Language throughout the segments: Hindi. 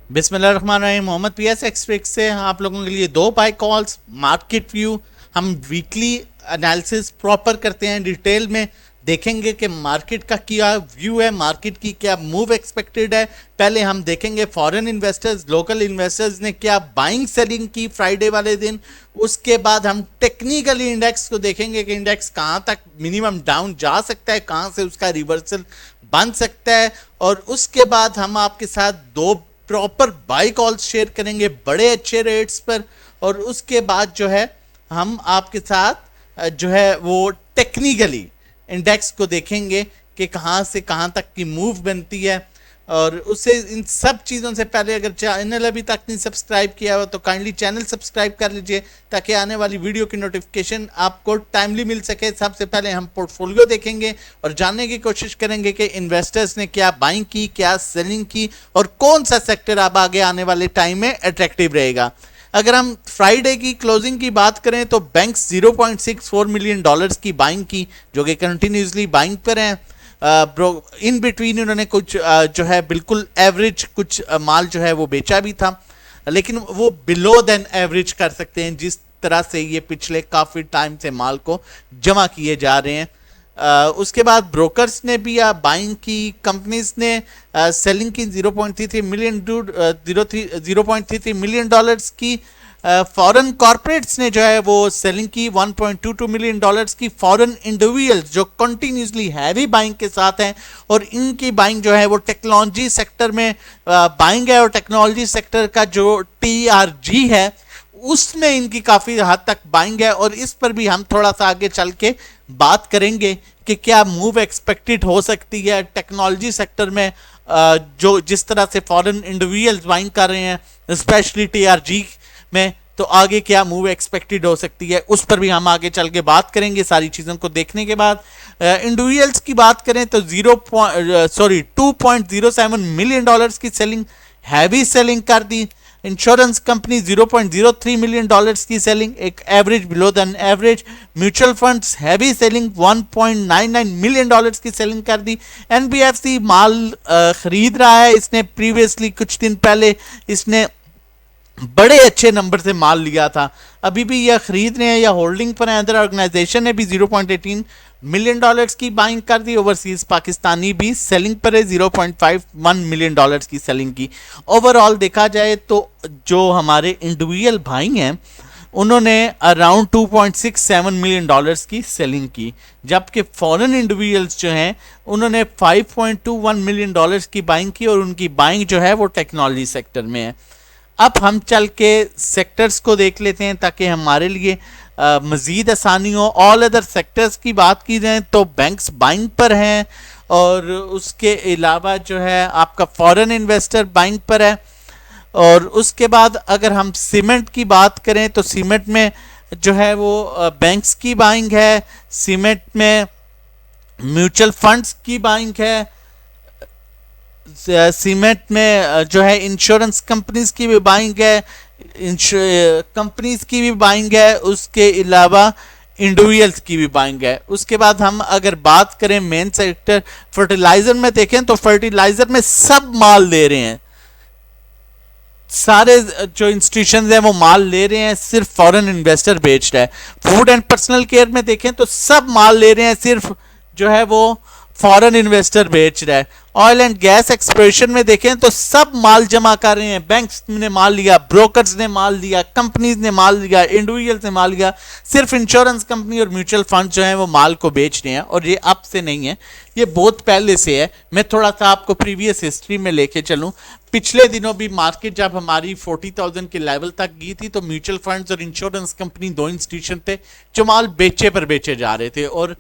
बिस्मिल्लाहिर्रहमानिर्रहीम। मोहम्मद पीएस एक्सट्रिक्स से आप लोगों के लिए दो बाय कॉल्स, मार्केट व्यू। हम वीकली एनालिसिस प्रॉपर करते हैं, डिटेल में देखेंगे कि मार्केट का क्या व्यू है, मार्केट की क्या मूव एक्सपेक्टेड है। पहले हम देखेंगे फॉरेन इन्वेस्टर्स, लोकल इन्वेस्टर्स ने क्या बाइंग सेलिंग की फ्राइडे वाले दिन। उसके बाद हम टेक्निकली इंडेक्स को देखेंगे कि इंडेक्स कहाँ तक मिनिमम डाउन जा सकता है, कहाँ से उसका रिवर्सल बन सकता है। और उसके बाद हम आपके साथ दो प्रॉपर बाई कॉल्स शेयर करेंगे बड़े अच्छे रेट्स पर। और उसके बाद जो है हम आपके साथ जो है वो टेक्निकली इंडेक्स को देखेंगे कि कहाँ से कहाँ तक की मूव बनती है। और उससे इन सब चीज़ों से पहले अगर चैनल अभी तक नहीं सब्सक्राइब किया हो तो काइंडली चैनल सब्सक्राइब कर लीजिए ताकि आने वाली वीडियो की नोटिफिकेशन आपको टाइमली मिल सके। सबसे पहले हम पोर्टफोलियो देखेंगे और जानने की कोशिश करेंगे कि इन्वेस्टर्स ने क्या बाइंग की, क्या सेलिंग की और कौन सा सेक्टर अब आगे आने वाले टाइम में अट्रैक्टिव रहेगा। अगर हम फ्राइडे की क्लोजिंग की बात करें तो बैंक्स 0.64 मिलियन डॉलर्स की बाइंग की, जो कि कंटिन्यूसली बाइंग पर हैं। इन बिटवीन उन्होंने कुछ जो है बिल्कुल एवरेज कुछ माल जो है वो बेचा भी था, लेकिन वो बिलो देन एवरेज कर सकते हैं जिस तरह से ये पिछले काफ़ी टाइम से माल को जमा किए जा रहे हैं। उसके बाद ब्रोकर्स ने भी बाइंग की, कंपनीज ने सेलिंग की 0.33 मिलियन डॉलर्स की। फॉरेन कॉर्पोरेट्स ने जो है वो सेलिंग की 1.22 मिलियन डॉलर्स की। फॉरेन इंडिविजुअल्स जो कंटिन्यूसली हैवी बाइंग के साथ हैं और इनकी बाइंग जो है वो टेक्नोलॉजी सेक्टर में बाइंग है और टेक्नोलॉजी सेक्टर का जो TRG है उसमें इनकी काफ़ी हद तक बाइंग है। और इस पर भी हम थोड़ा सा आगे चल के बात करेंगे कि क्या मूव एक्सपेक्टेड हो सकती है टेक्नोलॉजी सेक्टर में, जो जिस तरह से फॉरेन इंडिविजुअल्स बाइंग कर रहे हैं स्पेशली TRG में, तो आगे क्या मूव एक्सपेक्टेड हो सकती है उस पर भी हम आगे चल के बात करेंगे। सारी चीज़ों को देखने के बाद इंडिविजुअल्स की बात करें तो 2.07 मिलियन डॉलर्स की सेलिंग, हैवी सेलिंग कर दी। इंश्योरेंस कंपनी 0.03 मिलियन डॉलर्स की सेलिंग, एक average below than average. Mutual funds heavy selling 1.99 million dollars की सेलिंग कर दी। NBFC माल खरीद रहा है, इसने प्रीवियसली कुछ दिन पहले इसने बड़े अच्छे नंबर से माल लिया था, अभी भी यह खरीद रहे हैं या होल्डिंग पर है। अदर ऑर्गेनाइजेशन ने भी 0.18 मिलियन डॉलर्स की बाइंग कर दी। ओवरसीज पाकिस्तानी भी सेलिंग पर है, 0.51 मिलियन डॉलर्स की सेलिंग की। ओवरऑल देखा जाए तो जो हमारे इंडिविजुअल भाई हैं उन्होंने अराउंड 2.67 मिलियन डॉलर्स की सेलिंग की, जबकि फॉरेन इंडिविजुअल्स जो हैं उन्होंने 5.21 मिलियन डॉलर्स की बाइंग की और उनकी बाइंग जो है वो टेक्नोलॉजी सेक्टर में है। अब हम चल के सेक्टर्स को देख लेते हैं ताकि हमारे लिए मज़ीद आसानी हो। ऑल अदर सेक्टर्स की बात की जाए तो बैंक्स बाइंग पर हैं और उसके अलावा जो है आपका फॉरेन इन्वेस्टर बाइंग पर है। और उसके बाद अगर हम सीमेंट की बात करें तो सीमेंट में जो है वो बैंक्स की बाइंग है, सीमेंट में म्यूचुअल फंड्स की बाइंग है, सीमेंट में जो है इंश्योरेंस कंपनीज की भी बाइंग है, कंपनीज की भी बाइंग है, उसके अलावा इंडिविजुअल्स की भी बाइंग है। उसके बाद हम अगर बात करें मेन सेक्टर फर्टिलाइजर में देखें तो फर्टिलाइजर में सब माल ले रहे हैं, सारे जो इंस्टीट्यूशन हैं वो माल ले रहे हैं, सिर्फ फॉरेन इन्वेस्टर बेच रहा है। फूड एंड पर्सनल केयर में देखें तो सब माल ले रहे हैं, सिर्फ जो है वो फॉरेन इन्वेस्टर बेच रहा है। ऑयल एंड गैस एक्सप्लोरेशन में देखें तो सब माल जमा कर रहे हैं, बैंक्स ने माल लिया, ब्रोकर्स ने माल लिया, कंपनीज ने माल लिया, इंडिविजुअल्स ने माल लिया, सिर्फ इंश्योरेंस कंपनी और म्यूचुअल फंड जो है वो माल को बेच रहे हैं। और ये अब से नहीं है, ये बहुत पहले से है। मैं थोड़ा सा आपको प्रीवियस हिस्ट्री में लेके चलूं, पिछले दिनों भी मार्केट जब हमारी 40,000 के लेवल तक गई थी तो म्यूचुअल फंड्स और इंश्योरेंस कंपनी दो इंस्टीट्यूशन थे जो माल बेचे पर बेचे जा रहे थे, और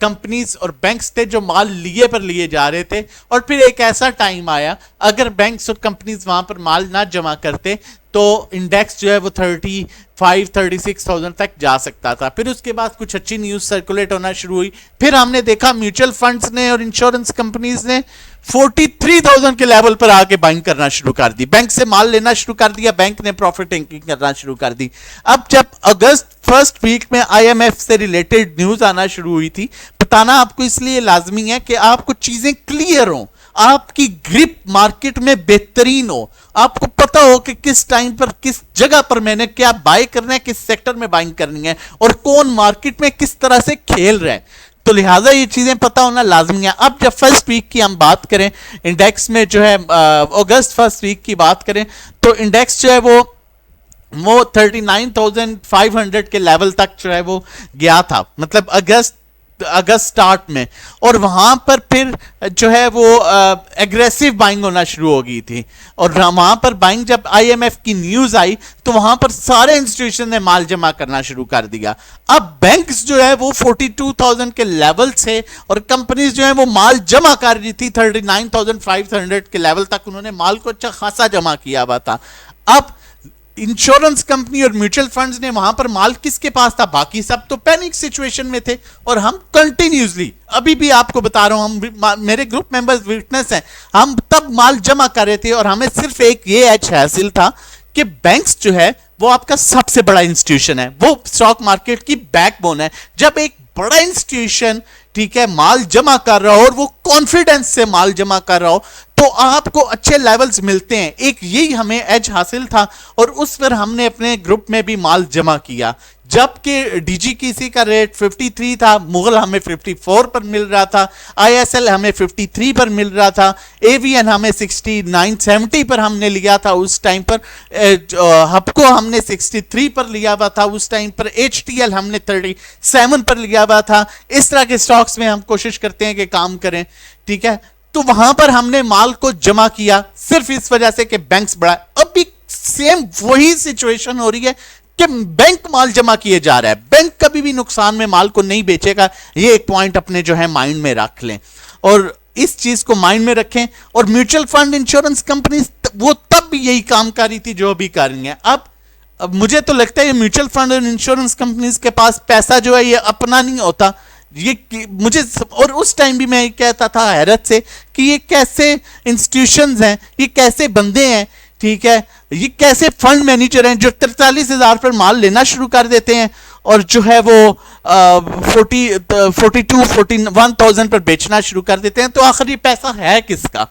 कंपनीज और बैंक्स थे जो माल लिए पर लिए जा रहे थे। और फिर एक ऐसा टाइम आया, अगर बैंक्स और कंपनीज वहां पर माल ना जमा करते तो इंडेक्स जो है वो 35-36,000 तक जा सकता था। फिर उसके बाद कुछ अच्छी न्यूज़ सर्कुलेट होना शुरू हुई, फिर हमने देखा म्यूचुअल फंड्स ने और इंश्योरेंस कंपनीज ने 43,000 के लेवल पर आके बाइंग करना शुरू कर दी, बैंक से माल लेना शुरू कर दिया, बैंक ने प्रॉफिट टेकिंग करना शुरू कर दी। अब जब अगस्त फर्स्ट वीक में IMF से रिलेटेड न्यूज़ आना शुरू हुई थी, बताना आपको इसलिए लाजमी है कि आपको चीज़ें क्लियर हों, आपकी ग्रिप मार्केट में बेहतरीन हो, आपको पता हो कि किस टाइम पर किस जगह पर मैंने क्या बाय करना है, किस सेक्टर में बाइंग करनी है और कौन मार्केट में किस तरह से खेल रहा है, तो लिहाजा ये चीजें पता होना लाजमी है। अब जब फर्स्ट वीक की हम बात करें इंडेक्स में जो है अगस्त फर्स्ट वीक की बात करें तो इंडेक्स जो है वो 39,500 के लेवल तक जो है वो गया था, मतलब अगस्त स्टार्ट में, और वहां पर फिर जो है वो एग्रेसिव बाइंग होना शुरू हो गई थी। और वहां पर बाइंग जब आईएमएफ की न्यूज आई तो वहां पर सारे इंस्टीट्यूशन ने माल जमा करना शुरू कर दिया। अब बैंक्स जो है वो 42,000 के लेवल से और कंपनीज जो है वो माल जमा कर रही थी 39,500 के लेवल तक, उन्होंने माल को अच्छा खासा जमा किया हुआ था। अब इंश्योरेंस कंपनी और म्यूचुअल फंड्स ने वहां पर माल किसके पास था, बाकी सब तो पैनिक सिचुएशन में थे। और हम कंटिन्यूसली अभी भी आपको बता रहा हूं, हम मेरे ग्रुप मेंबर्स विटनेस हैं, हम तब माल जमा कर रहे थे और हमें सिर्फ एक ये एज हासिल था कि बैंक्स जो है वो आपका सबसे बड़ा इंस्टीट्यूशन है, वो स्टॉक मार्केट की बैकबोन है। जब एक बड़ा इंस्टीट्यूशन ठीक है माल जमा कर रहा हो और वो कॉन्फिडेंस से माल जमा कर रहा हो तो आपको अच्छे लेवल्स मिलते हैं। एक यही हमें एज हासिल था और उस पर हमने अपने ग्रुप में भी माल जमा किया। जबकि डीजीकेसी का रेट 53 था, मुगल हमें 54 पर मिल रहा था, आईएसएल हमें 53 पर मिल रहा था, एवीएन हमें 69-70 पर हमने लिया था उस टाइम पर, हपको हमने 63 पर लिया हुआ था उस टाइम पर, एचटीएल हमने 37 पर लिया हुआ था। इस तरह के स्टॉक्स में हम कोशिश करते हैं कि काम करें, ठीक है। तो वहां पर हमने माल को जमा किया सिर्फ इस वजह से कि बैंक्स बड़ा। अब भी सेम वही सिचुएशन हो रही है कि बैंक माल जमा किए जा रहा है, बैंक कभी भी नुकसान में माल को नहीं बेचेगा। ये एक पॉइंट अपने जो है माइंड में रख लें और इस चीज को माइंड में रखें। और म्यूचुअल फंड इंश्योरेंस कंपनी वो तब भी यही काम कर रही थी जो अभी कर रही है। अब मुझे तो लगता है म्यूचुअल फंड और इंश्योरेंस कंपनीज के पास पैसा जो है ये अपना नहीं होता, ये मुझे, और उस टाइम भी मैं कहता था हैरत से कि ये कैसे इंस्टीट्यूशंस हैं, ये कैसे बंदे हैं, ठीक है, ये कैसे फंड मैनेजर हैं जो 43,000 पर माल लेना शुरू कर देते हैं और जो है वो 41,000 पर बेचना शुरू कर देते हैं। तो आखिर ये पैसा है किसका,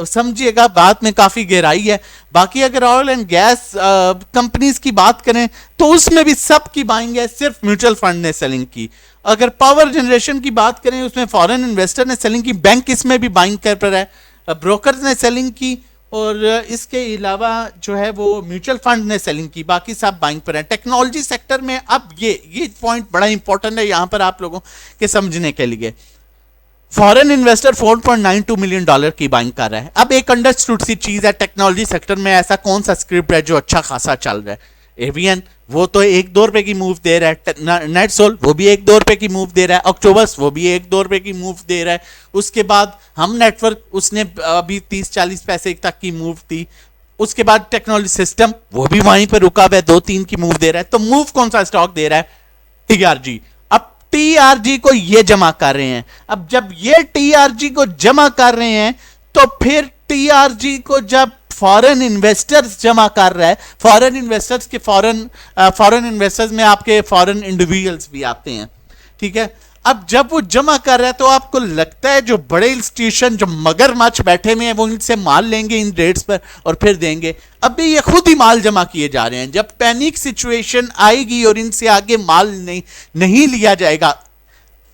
समझिएगा, बात में काफी गहराई है। बाकी अगर ऑयल एंड गैस कंपनीज की बात करें तो उसमें भी सब की बाइंग है, सिर्फ म्यूचुअल फंड ने सेलिंग की। अगर पावर जनरेशन की बात करें उसमें फॉरेन इन्वेस्टर ने सेलिंग की, बैंक इसमें भी बाइंग कर रहा है, ब्रोकर्स ने सेलिंग की और इसके अलावा जो है वो म्यूचुअल फंड ने सेलिंग की, बाकी सब बाइंग पर है। टेक्नोलॉजी सेक्टर में अब ये पॉइंट बड़ा इंपॉर्टेंट है यहां पर आप लोगों के समझने के लिए। फॉरेन इन्वेस्टर $4.92 मिलियन की बाइंग कर रहा है। अब एक अंडरस्टूड सी चीज है टेक्नोलॉजी सेक्टर में, ऐसा कौन सा स्क्रिप्ट है जो अच्छा खासा चल रहा है। एवीएन वो तो $1-2 की मूव दे रहा है, नेटसोल वो भी $1-2 की मूव दे रहा है, अक्टूबर्स वो भी $1-2 की मूव दे रहा है। उसके बाद हम नेटवर्क उसने अभी 30-40 पैसे तक की मूव दी। उसके बाद टेक्नोलॉजी सिस्टम वो भी वहीं पर रुका हुआ है, 2-3 की मूव दे रहा है। तो मूव कौन सा स्टॉक दे रहा है, टीआरजी। अब टीआरजी को ये जमा कर रहे हैं, अब जब ये टीआरजी को जमा कर रहे हैं तो फिर टीआरजी को जब फॉरेन इन्वेस्टर्स जमा कर रहा है, फॉरेन इन्वेस्टर्स के फॉरेन इन्वेस्टर्स में आपके फॉरेन इंडिविजुअल्स भी आते हैं, ठीक है। अब जब वो जमा कर रहा है तो आपको लगता है जो बड़े इंस्टीट्यूशन जो मगरमच्छ बैठे हुए हैं वो इनसे माल लेंगे इन रेट्स पर और फिर देंगे। अब भी ये खुद ही माल जमा किए जा रहे हैं। जब पैनिक सिचुएशन आएगी और इनसे आगे माल नहीं लिया जाएगा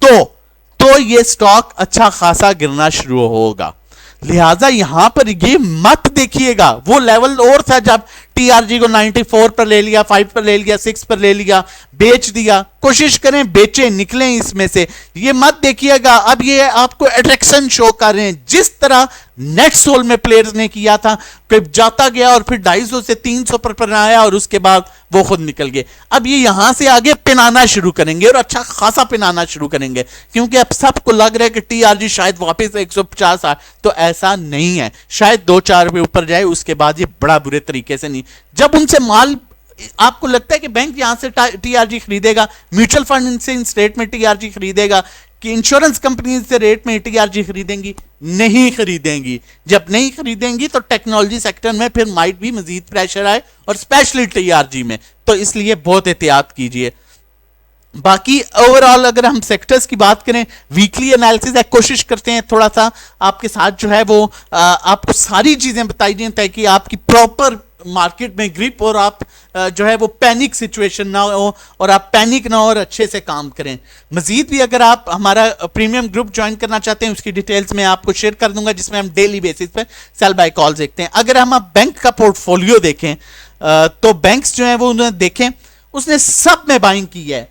तो ये स्टॉक अच्छा खासा गिरना शुरू होगा। लिहाजा यहां पर ये मत देखिएगा, वो लेवल और था जब टीआरजी को 94 पर ले लिया, 5 पर ले लिया, 6 पर ले लिया, बेच दिया। कोशिश करें बेचें, निकलें इसमें से, ये मत देखिएगा। अब ये आपको अट्रैक्शन शो कर रहे हैं जिस तरह नेटसोल में प्लेयर्स ने किया था कि जाता गया और फिर 250 से 300 पर आया और उसके बाद वो खुद निकल गए। अब ये यहां से आगे पिनाना शुरू करेंगे और अच्छा खासा पिनाना शुरू करेंगे क्योंकि अब सबको लग रहा है कि टीआरजी शायद वापस 150 आए। तो ऐसा नहीं है, शायद 2-4 रुपए ऊपर जाए उसके बाद ये बड़ा बुरे तरीके से नहीं। जब उनसे माल, आपको लगता है कि बैंक यहां से टीआरजी खरीदेगा, म्यूचुअल फंड इनसे इस रेट में टीआरजी खरीदेगा कि इंश्योरेंस कंपनी से रेट में टीआरजी खरीदेंगी? नहीं खरीदेंगी। जब नहीं खरीदेंगी तो टेक्नोलॉजी सेक्टर में फिर माइट भी मजीद प्रेशर आए और स्पेशली टीआरजी में। तो इसलिए बहुत एहतियात कीजिए। बाकी ओवरऑल अगर हम सेक्टर्स की बात करें, वीकली एनालिसिस है, कोशिश करते हैं थोड़ा सा आपके साथ जो है वो आपको सारी चीजें बताई जाए ताकि आपकी प्रॉपर मार्केट में ग्रिप और आप जो है वो पैनिक सिचुएशन ना हो और आप पैनिक ना हो और अच्छे से काम करें। मजीद भी अगर आप हमारा प्रीमियम ग्रुप ज्वाइन करना चाहते हैं उसकी डिटेल्स मैं आपको शेयर कर दूंगा, जिसमें हम डेली बेसिस पे सेल बाय कॉल देखते हैं। अगर हम आप बैंक का पोर्टफोलियो देखें तो बैंक्स जो है वो उन्होंने देखें उसने सब में बाइंग की है,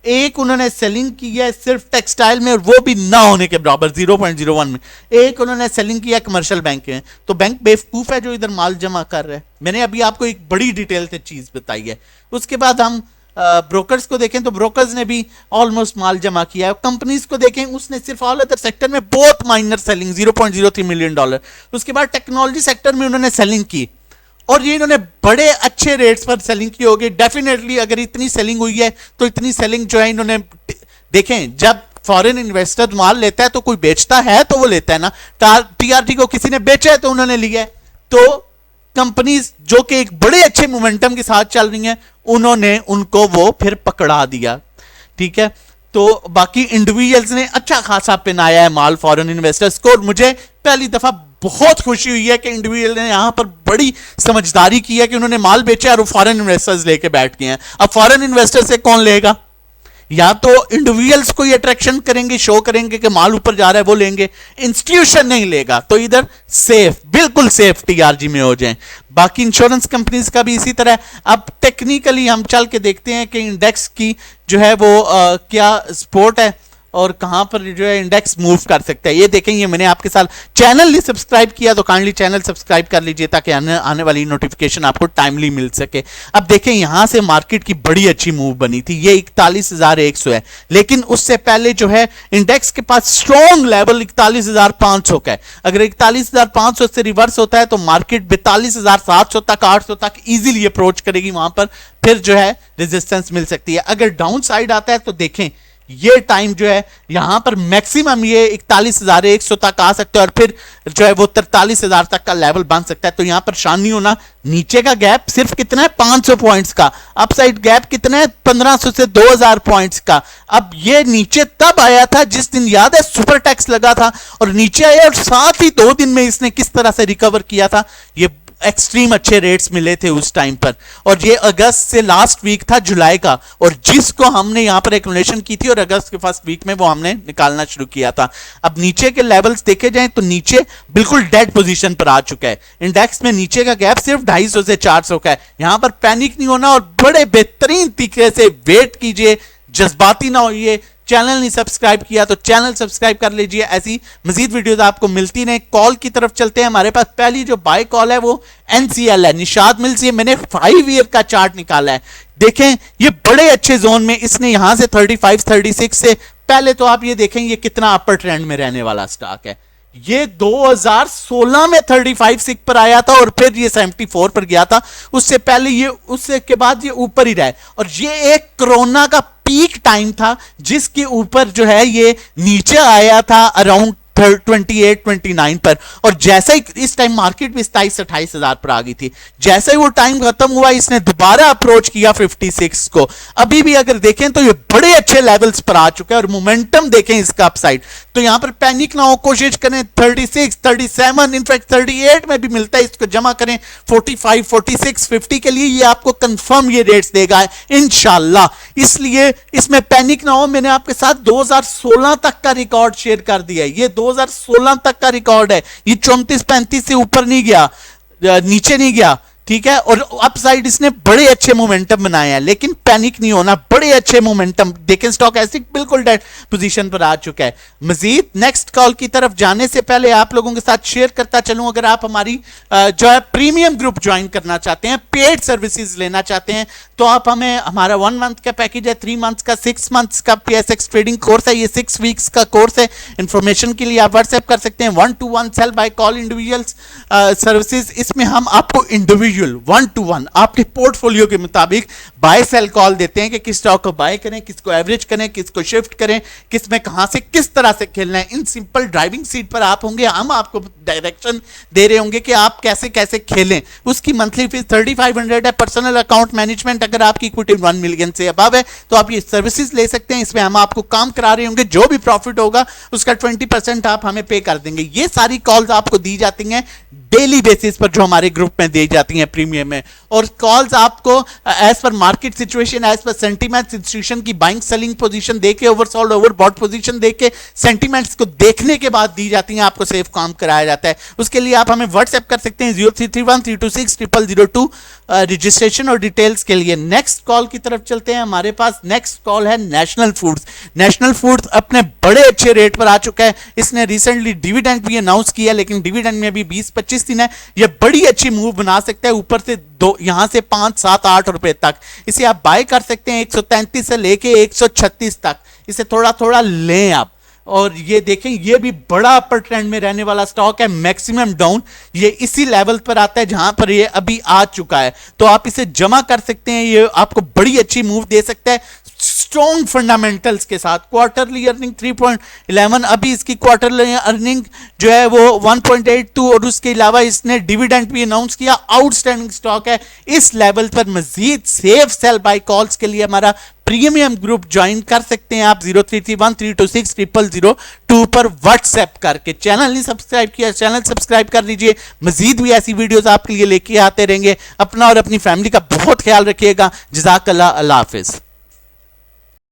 एक उन्होंने सेलिंग की है सिर्फ टेक्सटाइल में और वो भी ना होने के बराबर 0.01 में, एक उन्होंने सेलिंग किया कमर्शियल बैंक में। तो बैंक बेवकूफ है जो इधर माल जमा कर रहा है। मैंने अभी आपको एक बड़ी डिटेल से चीज बताई है। उसके बाद हम ब्रोकर्स को देखें तो ब्रोकर्स ने भी ऑलमोस्ट माल जमा किया है। कंपनीज को देखें उसने सिर्फ ऑल अदर सेक्टर में बहुत माइनर सेलिंग $0.03 मिलियन। उसके बाद टेक्नोलॉजी सेक्टर में उन्होंने सेलिंग की और ये इन्होंने बड़े अच्छे रेट्स पर सेलिंग की होगी। डेफिनेटली अगर इतनी सेलिंग हुई है तो इतनी सेलिंग जो है इन्होंने देखें, जब फॉरेन इन्वेस्टर माल लेता है तो कोई बेचता है तो वो लेता है ना। टीआरटी को किसी ने बेचा है तो उन्होंने लिया है। तो कंपनीज जो कि एक बड़े अच्छे मोमेंटम के साथ चल रही हैं उन्होंने उनको वो फिर पकड़ा दिया। ठीक है, तो बाकी इंडिविजुअल्स ने अच्छा खासा पहनाया है माल फॉरेन इन्वेस्टर्स को। और मुझे पहली दफा बहुत खुशी हुई है कि इंडिविजुअल ने यहां पर बड़ी समझदारी की है कि उन्होंने माल बेचा और वो फॉरेन इन्वेस्टर्स लेके बैठ गए हैं। अब फॉरेन इन्वेस्टर से कौन लेगा? या तो इंडिविजुअल्स को ये अट्रैक्शन करेंगे, शो करेंगे कि माल ऊपर जा रहा है, वो लेंगे, इंस्टीट्यूशन नहीं लेगा। तो इधर सेफ, बिल्कुल सेफ टीआरजी में हो जाए। बाकी इंश्योरेंस कंपनीज का भी इसी तरह। अब टेक्निकली हम चल के देखते हैं कि इंडेक्स की जो है वो क्या सपोर्ट है और कहां पर जो है इंडेक्स मूव कर सकता है। ये देखेंगे, मैंने आपके साथ चैनल नहीं सब्सक्राइब किया तो काइंडली चैनल सब्सक्राइब कर लीजिए ताकि आने वाली नोटिफिकेशन आपको टाइमली मिल सके। अब देखें यहां से मार्केट की बड़ी अच्छी मूव बनी थी, ये 41,100 है, लेकिन उससे पहले जो है इंडेक्स के पास स्ट्रॉन्ग लेवल 41,500 का है। अगर 41,500 से रिवर्स होता है तो मार्केट 42,700 तक 800 तक इजीली अप्रोच करेगी, वहां पर फिर जो है रेजिस्टेंस मिल सकती है। अगर डाउन साइड आता है तो देखें ये टाइम जो है यहां पर मैक्सिमम ये 41,100 तक आ सकता है और फिर जो है वो 43,000 तक का लेवल बन सकता है। तो यहां पर शानी होना, नीचे का गैप सिर्फ कितना है 500 पॉइंट्स का, अपसाइड गैप कितना है 1500 से 2000 पॉइंट्स का। अब ये नीचे तब आया था जिस दिन याद है सुपर टैक्स लगा था और नीचे आया और साथ ही 2 दिन में इसने किस तरह से रिकवर किया था। ये एक्सट्रीम अच्छे रेट्स मिले थे उस टाइम पर और ये अगस्त से लास्ट वीक था जुलाई का और जिसको हमने यहां पर एक्यूमुलेशन की थी और अगस्त के फर्स्ट वीक में वो हमने निकालना शुरू किया था। अब नीचे के लेवल्स देखे जाएं तो नीचे बिल्कुल डेड पोजीशन पर आ चुका है। इंडेक्स में नीचे का गैप सिर्फ 250 से 400 का है। यहां पर पैनिक नहीं होना और बड़े बेहतरीन तरीके से वेट कीजिए, जज्बाती ना होइए। चैनल नहीं सब्सक्राइब किया तो चैनल सब्सक्राइब कर लीजिए, ऐसी मजीद वीडियोस आपको मिलती रहे। कॉल की तरफ चलते हैं। हमारे पास पहली जो बाय कॉल है वो एनसीएल है, निशाद मिल्स। ये मैंने 5 ईयर का चार्ट निकाला है, देखें ये बड़े अच्छे जोन में इसने यहां से 35 36 से पहले तो आप ये देखें ये कितना अपर ट्रेंड में रहने वाला स्टॉक है। ये 2016 में 35 सिक पर आया था और फिर ये 74 पर गया था। उससे पहले ये, उससे के बाद ये ऊपर ही रहा और ये एक कोरोना का पीक टाइम था जिसके ऊपर जो है ये नीचे आया था अराउंड 28-29 पर और जैसे ही इस टाइम मार्केट भी 27-28 हजार पर आ गई थी। जैसे ही वो टाइम खत्म हुआ इसने दोबारा अप्रोच किया 56 को। अभी भी अगर देखें तो ये बड़े अच्छे लेवल्स पर आ चुका है और मोमेंटम देखें इसका अपसाइड। तो यहां पर पैनिक ना हो, कोशिश करें 36 37 इनफैक्ट 38 में भी मिलता है, इसको जमा करें 45 46 50 के लिए ये आपको कंफर्म ये रेट्स देगा इंशाल्लाह। इसलिए इसमें पैनिक ना हो। मैंने आपके साथ 2016 तक का रिकॉर्ड शेयर कर दिया है, ये 2016 तक का रिकॉर्ड है। ये 34-35 से ऊपर नहीं गया, नीचे नहीं गया, ठीक है। और अपसाइड इसने बड़े अच्छे मोमेंटम बनाए हैं, लेकिन पैनिक नहीं होना, बड़े अच्छे मोमेंटम। देखें स्टॉक ऐसे बिल्कुल डेड पोजीशन पर आ चुका है। मजीद नेक्स्ट कॉल की तरफ जाने से पहले आप लोगों के साथ शेयर करता चलूं, अगर आप हमारी जो है प्रीमियम ग्रुप ज्वाइन करना चाहते हैं, पेड सर्विसेज लेना चाहते हैं, तो आप हमें, हमारा 1 मंथ का पैकेज है, 3 मंथ्स का, 6 मंथ्स का PSX ट्रेडिंग कोर्स है, ये 6 वीक्स का कोर्स है। इंफॉर्मेशन के लिए आप व्हाट्सएप कर सकते हैं। 1-to-1 sell buy call individuals services, इसमें हम आपको इंडिविजुअल इंडिविजुअल 1-to-1 आपके पोर्टफोलियो के मुताबिक बाय सेल कॉल देते हैं कि किस स्टॉक को बाय करें, किसको एवरेज करें, किसको शिफ्ट करें, किस में कहां से किस तरह से खेलना है। इन सिंपल ड्राइविंग सीट पर आप होंगे, हम आपको डायरेक्शन दे रहे होंगे कि आप कैसे कैसे खेलें। उसकी मंथली फीस 3500 है। पर्सनल अकाउंट मैनेजमेंट, अगर आपकी इक्विटी 1 मिलियन से अबव है तो आप ये सर्विसेज ले सकते हैं। इसमें हम आपको काम करा रहे होंगे, जो भी प्रॉफिट होगा उसका 20% आप हमें पे कर देंगे। ये सारी कॉल्स आपको दी जाती हैं डेली बेसिस पर, जो हमारे ग्रुप में दी जाती हैं प्रीमियम में। और कॉल्स आपको as per market situation, as per sentiments, institution की बाइंग सेलिंग पोजीशन देके, ओवरसोल्ड ओवरबॉट पोजीशन देके, सेंटीमेंट्स को देखने के बाद दी जाती हैं, आपको सेफ काम कराया जाता है। उसके लिए आप हमें व्हाट्सएप कर सकते हैं 0331326002 रजिस्ट्रेशन और डिटेल्स के लिए। नेक्स्ट कॉल की तरफ चलते हैं। हमारे पास नेक्स्ट कॉल है नेशनल फूड्स। नेशनल फूड्स अपने बड़े अच्छे रेट पर आ चुका है। इसने रिसेंटली डिविडेंड भी अनाउंस किया, लेकिन डिविडेंड में भी 20-25 दिन है। यह बड़ी अच्छी मूव बना सकता है ऊपर से, दो यहां से 5, 7, 8 रुपए तक। इसे आप बाय कर सकते हैं 133 से लेके 136 तक। इसे थोड़ा थोड़ा लें आप। और ये देखें, ये भी बड़ा अपर ट्रेंड में रहने वाला स्टॉक है। मैक्सिमम डाउन ये इसी लेवल पर आता है जहां पर ये अभी आ चुका है, तो आप इसे जमा कर सकते हैं। ये आपको बड़ी अच्छी मूव दे सकता है स्ट्रॉन्ग फंडामेंटल्स के साथ। क्वार्टरली अर्निंग 3.11, अभी इसकी क्वार्टरली अर्निंग जो है वो 1.82, और उसके अलावा इसने डिविडेंड भी अनाउंस किया। आउटस्टैंडिंग स्टॉक है। इस लेवल पर मजीद सेफ सेल बाय कॉल्स के लिए हमारा प्रीमियम ग्रुप ज्वाइन कर सकते हैं आप 0331326002 पर व्हाट्सएप करके। चैनल नहीं सब्सक्राइब किया, चैनल सब्सक्राइब कर लीजिए। मजीद भी ऐसी वीडियोस आपके लिए लेके आते रहेंगे। अपना और अपनी फैमिली का बहुत ख्याल रखिएगा। जज़ाकल्लाह, अल्लाह हाफिज।